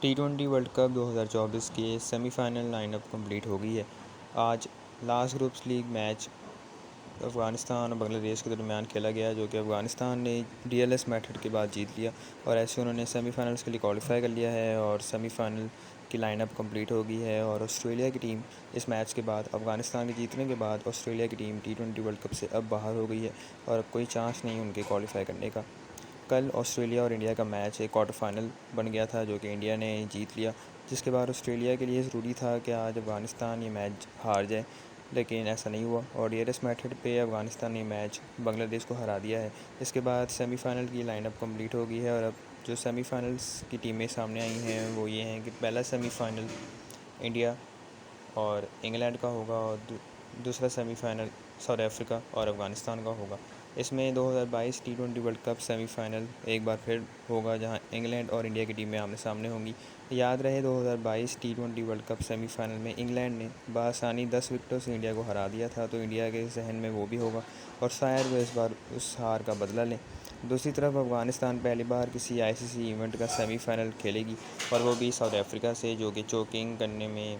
T20 world Cup 2024 کے semi final line up complete ہو گئی ہے۔ آج last groups league match Afghanistan اور بنگلہ دیش کے درمیان کھیلا گیا، جو کہ افغانستان نے DLS میتھڈ کے بعد جیت لیا اور ایسے انہوں نے سیمی فائنلز کے لیے کوالیفائی کر لیا ہے اور سیمی فائنل کی لائن اپ کمپلیٹ ہو گئی ہے۔ اور آسٹریلیا کی ٹیم اس میچ کے بعد افغانستان کے جیتنے کے بعد آسٹریلیا کی ٹیم T20 ورلڈ کپ سے اب باہر ہو گئی ہے اور اب کوئی چانس نہیں ان کے کوالیفائی کرنے کا۔ کل آسٹریلیا اور انڈیا کا میچ ایک کوارٹر فائنل بن گیا تھا، جو کہ انڈیا نے جیت لیا، جس کے بعد آسٹریلیا کے لیے ضروری تھا کہ آج افغانستان یہ میچ ہار جائے، لیکن ایسا نہیں ہوا اور DLS میتھڈ پہ افغانستان نے میچ بنگلہ دیش کو ہرا دیا ہے۔ اس کے بعد سیمی فائنل کی لائن اپ کمپلیٹ ہو گئی ہے اور اب جو سیمی فائنلز کی ٹیمیں سامنے آئی ہیں وہ یہ ہیں کہ پہلا سیمی فائنل انڈیا اور انگلینڈ کا ہوگا اور دوسرا سیمی فائنل ساؤتھ افریقہ اور افغانستان کا ہوگا۔ اس میں 2022 T20 world cup semi final ایک بار پھر ہوگا، جہاں انگلینڈ اور انڈیا کی ٹیمیں آمنے سامنے ہوں گی۔ یاد رہے 2022 T20 world cup semi final میں انگلینڈ نے بآسانی 10 وکٹوں سے انڈیا کو ہرا دیا تھا، تو انڈیا کے ذہن میں وہ بھی ہوگا اور شاید وہ اس بار اس ہار کا بدلہ لیں۔ دوسری طرف افغانستان پہلی بار کسی ICC ایونٹ کا سیمی فائنل کھیلے گی اور وہ بھی ساؤتھ افریقہ سے، جو کہ چوکنگ کرنے میں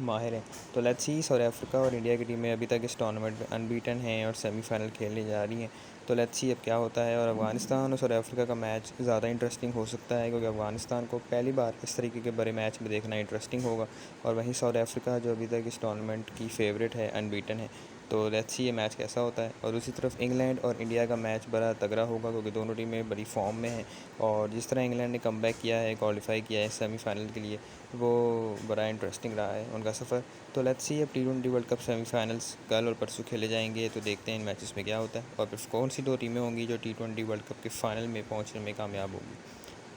ماہر ہیں۔ تو لیٹس سی، ساؤتھ افریقہ اور انڈیا کی ٹیمیں ابھی تک اس ٹورنامنٹ میں انبیٹن ہیں اور سیمی فائنل کھیلنے جا رہی ہیں۔ تو لیٹس سی اب کیا ہوتا ہے، اور افغانستان اور ساؤتھ افریقہ کا میچ زیادہ انٹرسٹنگ ہو سکتا ہے، کیونکہ افغانستان کو پہلی بار اس طریقے کے بڑے میچ میں دیکھنا انٹرسٹنگ ہوگا، اور وہیں ساؤتھ افریقہ جو ابھی تک اس ٹورنامنٹ کی فیوریٹ ہے، انبیٹن ہے۔ تو لیٹس سی یہ میچ کیسا ہوتا ہے۔ اور دوسری طرف انگلینڈ اور انڈیا کا میچ بڑا تگڑا ہوگا، کیونکہ دونوں ٹیمیں بڑی فارم میں ہیں اور جس طرح انگلینڈ نے کم بیک کیا ہے، کوالیفائی کیا ہے سیمی فائنل کے لیے، وہ بڑا انٹرسٹنگ رہا ہے ان کا سفر۔ تو لیٹس سی اب T20 world cup semi finals کل اور پرسوں کھیلے جائیں گے، تو دیکھتے ہیں ان میچز میں کیا ہوتا ہے اور پھر کون سی دو ٹیمیں ہوں گی جو T20 ورلڈ کپ کے فائنل میں پہنچنے میں کامیاب ہوگی۔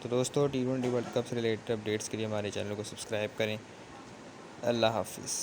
تو دوستو، T20 ورلڈ کپ سے ریلیٹڈ اپڈیٹس کے لیے ہمارے چینل کو سبسکرائب کریں۔ اللہ حافظ۔